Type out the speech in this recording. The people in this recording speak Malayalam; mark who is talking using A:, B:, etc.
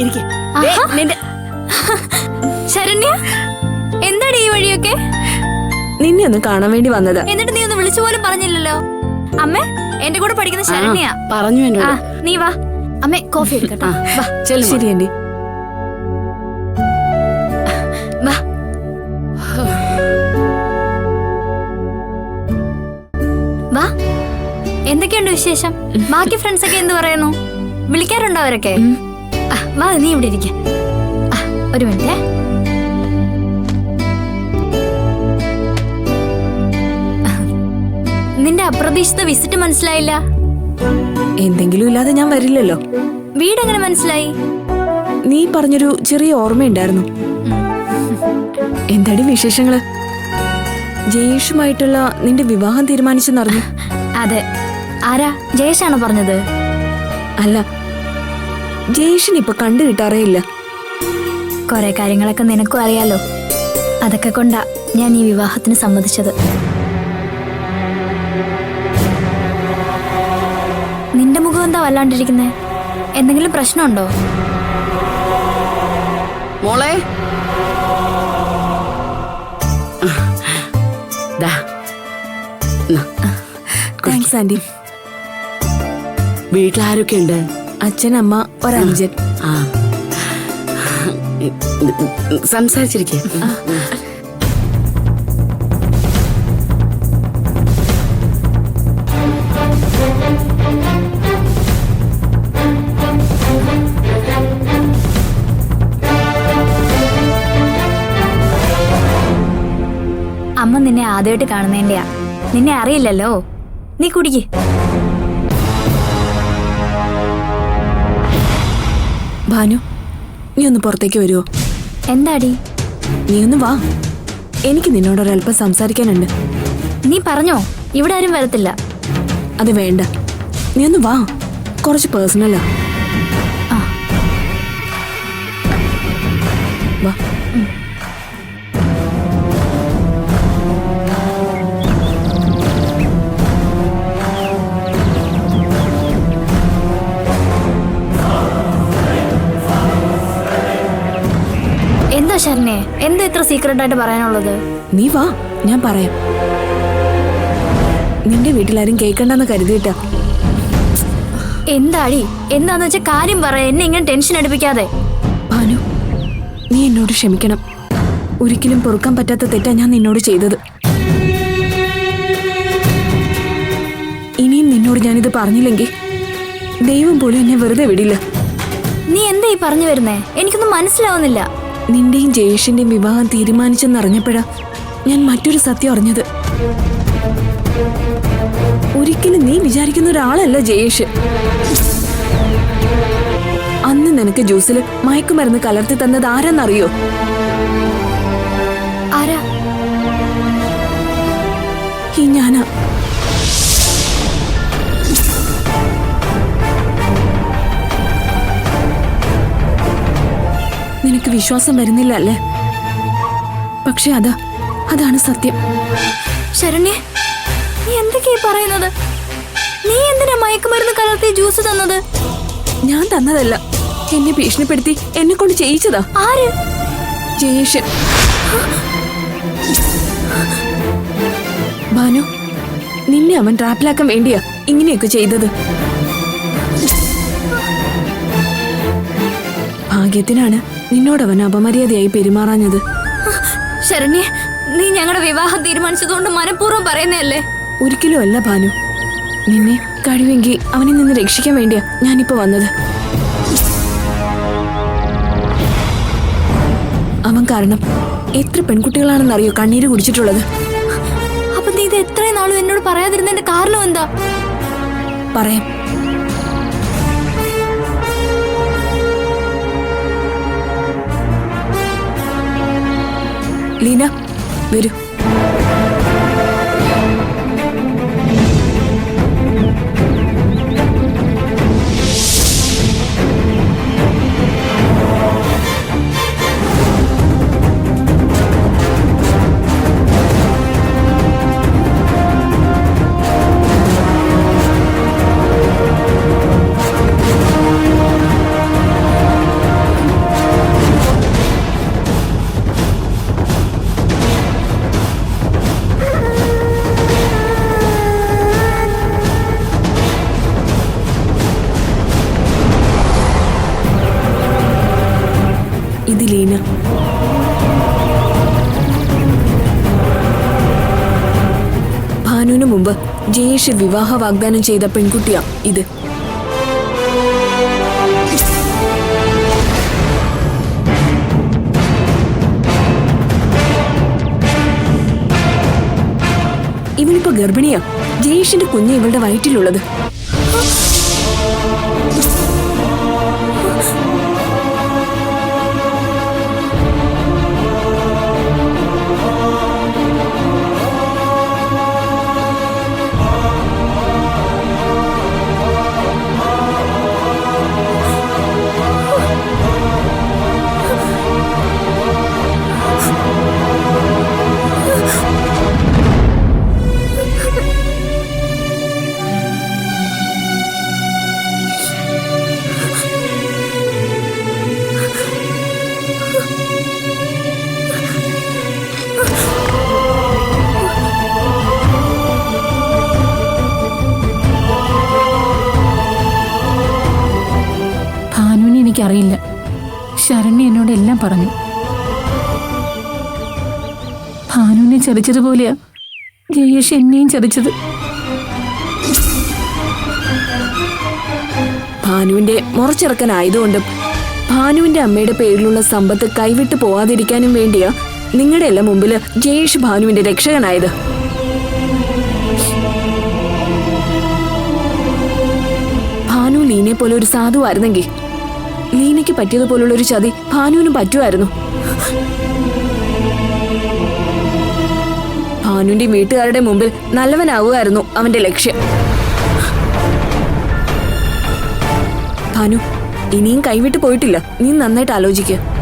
A: ഇരിക്ക്.
B: ശരണ്യ, എന്താടി ഈ വഴിയൊക്കെ?
C: നിന്നെ ഒന്ന് കാണാൻ വേണ്ടി വന്നതാ.
B: എന്നിട്ട് നീ ഒന്ന് വിളിച്ചു പോലും പറഞ്ഞില്ലല്ലോ. അമ്മേ, എന്റെ കൂടെ പഠിക്കുന്ന ശരണ്യ.
A: പറഞ്ഞു എന്നോട്.
B: നീ വാ അമ്മേ, കോഫി എടുക്കട്ടെ.
C: ശരി ആന്റി.
B: വാ. വാ, എന്തൊക്കെയുണ്ട് വിശേഷം? ബാക്കി ഫ്രണ്ട്സ് ഒക്കെ എന്ത് പറയുന്നു? വിളിക്കാറുണ്ടോ അവരൊക്കെ? വാ, നീ ഇവിടെ ഇരിക്ക. ഒരു മിനിറ്റ്. നിന്റെ അപ്രതീക്ഷിത വിസിറ്റ് മനസ്സിലായില്ല.
C: എന്തെങ്കിലും ഇല്ലാതെ ഞാൻ വരില്ലല്ലോ.
B: വീടെങ്ങനെ മനസ്സിലായി?
C: നീ പറഞ്ഞൊരു ചെറിയ ഓർമ്മയുണ്ടായിരുന്നു. എന്താടി വിശേഷങ്ങള്? ജയേഷുമായിട്ടുള്ള നിന്റെ വിവാഹം തീരുമാനിച്ചെന്നറിഞ്ഞു.
B: അതെ. ആരാ? ജയേഷാണോ പറഞ്ഞത്?
C: അല്ല, ജയേഷിന് ഇപ്പൊ കണ്ടു കിട്ടാറേ ഇല്ല.
B: കുറെ കാര്യങ്ങളൊക്കെ നിനക്കും അറിയാലോ. അതൊക്കെ കൊണ്ടാ ഞാൻ ഈ വിവാഹത്തിന് സമ്മതിച്ചത്. നിന്റെ മുഖം എന്താ വല്ലാണ്ടിരിക്കുന്നേ? എന്തെങ്കിലും പ്രശ്നമുണ്ടോ?
A: മോളെ,
C: താങ്ക്സ് ആന്റി.
A: വീട്ടിലാരൊക്കെ ഉണ്ട്?
C: അച്ഛൻ, അമ്മ, ഒരനുജൻ.
A: സംസാരിച്ചിരിക്കേ.
B: അമ്മ നിന്നെ ആദ്യമായിട്ട് കാണുന്നതിന്റെയാ. നിന്നെ അറിയില്ലല്ലോ. നീ കുടിക്ക്.
C: ഭാനു, നീ ഒന്ന് പുറത്തേക്ക് വരുവോ?
B: എന്താടി?
C: നീ ഒന്ന് വാ, എനിക്ക് നിന്നോടൊരല്പം സംസാരിക്കാനുണ്ട്.
B: നീ പറഞ്ഞോ, ഇവിടെ ആരും വരത്തില്ല.
C: അത് വേണ്ട, നീ ഒന്ന് വാ, കുറച്ച് പേഴ്സണലാ. വാ.
B: എന്താ ശരണ്യെ, എന്താ ഇത്ര സീക്രട്ട് ആയിട്ട് പറയാനുള്ളത്?
C: നീ വാ, ഞാൻ പറയാം. നിന്റെ വീട്ടിലാരും കേൾക്കണ്ടെന്ന് കരുതിയിട്ടാ.
B: എന്താടി? എന്താന്ന് വെച്ചാൽ കാര്യം പറ. എന്നെ ഇങ്ങനെ ടെൻഷൻ അടുപ്പിക്കാതെ.
C: ഭാനു, നീ എന്നോട് ക്ഷമിക്കണം. ഒരിക്കലും പൊറുക്കാൻ പറ്റാത്ത തെറ്റാ ഞാൻ നിന്നോട് ചെയ്തത്. ഇനിയും നിന്നോട് ഞാനിത് പറഞ്ഞില്ലെങ്കിൽ ദൈവം പോലും എന്നെ വെറുതെ വിടില്ല.
B: നീ എന്താ ഈ പറഞ്ഞു വരുന്നേ? എനിക്കൊന്നും മനസ്സിലാവുന്നില്ല.
C: നിന്റെയും ജയേഷിന്റെയും വിവാഹം തീരുമാനിച്ചെന്നറിഞ്ഞപ്പോഴാ ഞാൻ മറ്റൊരു സത്യം അറിഞ്ഞത്. ഒരിക്കലും നീ വിചാരിക്കുന്ന ഒരാളല്ല ജയേഷ്. അന്ന് നിനക്ക് ജ്യൂസിൽ മയക്കുമരുന്ന് കലർത്തി തന്നത് ആരാന്നറിയോ?
B: ആരാ?
C: ഈ ഞാനാ. നിനക്ക് വിശ്വാസം വരുന്നില്ല അല്ലേ? പക്ഷെ അതാണ് സത്യം.
B: ശരണ്യ, നീ എന്തൊക്കെയാ പറയുന്നത്? നീ എന്തിനാ മയക്കുമരുന്ന് കലർത്തി ജ്യൂസ് തന്നത്?
C: ഞാൻ തന്നതല്ല, എന്നെ ഭീഷണിപ്പെടുത്തി എന്നെ കൊണ്ട് ചെയ്യിച്ചതാ.
B: ആര്?
C: ജയേഷൻ. ഭാനു, നിന്നെ അവൻ ട്രാപ്പിലാക്കാൻ വേണ്ടിയാ ഇങ്ങനെയൊക്കെ ചെയ്തത്. ഭാഗ്യത്തിനാണ് നിന്നോടവൻ അപമര്യാദയായി പെരുമാറാഞ്ഞത്.
B: ശരണ്യ, നീ ഞങ്ങളുടെ വിവാഹം തീരുമാനിച്ചതുകൊണ്ട് മനഃപൂർവ്വം പറയുന്നതല്ലേ?
C: ഒരിക്കലും അല്ല ഭാനു. നിന്നെ കഴിവെങ്കിൽ അവനിൽ നിന്ന് രക്ഷിക്കാൻ വേണ്ടിയാ ഞാനിപ്പോ വന്നത്. അവൻ കാരണം എത്ര പെൺകുട്ടികളാണെന്നറിയോ കണ്ണീര് കുടിച്ചിട്ടുള്ളത്.
B: അപ്പൊ നീ ഇത് എത്രയും നാളും എന്നോട് പറയാതിരുന്നതിന്റെ കാരണം എന്താ?
C: പറയാം. ലീന, വരൂ. ഭാനുവിന് മുമ്പ് ജയേഷ് വിവാഹ വാഗ്ദാനം ചെയ്ത പെൺകുട്ടിയാ ഇത്. ഇവളിപ്പോ ഗർഭിണിയാ. ജയേഷിന്റെ കുഞ്ഞ് ഇവളുടെ വയറ്റിലുള്ളത്.
D: ഭാനുവിനെ എനിക്കറിയില്ല. ശരണ്യ എന്നോട് എല്ലാം പറഞ്ഞു. ഭാനുവിനെ ചതിച്ചതുപോലെയാ ജയേഷ് എന്നെയും ചതിച്ചത്.
C: ഭാനുവിന്റെ മുറച്ചിറക്കനായതുകൊണ്ടും ഭാനുവിന്റെ അമ്മയുടെ പേരിലുള്ള സമ്പത്ത് കൈവിട്ടു പോവാതിരിക്കാനും വേണ്ടിയാ നിങ്ങളുടെ എല്ലാം മുമ്പില് ജയേഷ് ഭാനുവിന്റെ രക്ഷകനായത്. ഭാനു ലീനെ പോലെ ഒരു സാധുവായിരുന്നെങ്കിൽ ലീനയ്ക്ക് പറ്റിയതുപോലുള്ള ഒരു ചതി ഭാനുവിനും പറ്റുമായിരുന്നു. ഭാനുവിന്റെ വീട്ടുകാരുടെ മുമ്പിൽ നല്ലവനാവുകയായിരുന്നു അവന്റെ ലക്ഷ്യം. ഭാനു, ഇനിയും കൈവിട്ട് പോയിട്ടില്ല. നീ നന്നായിട്ട് ആലോചിക്കുക.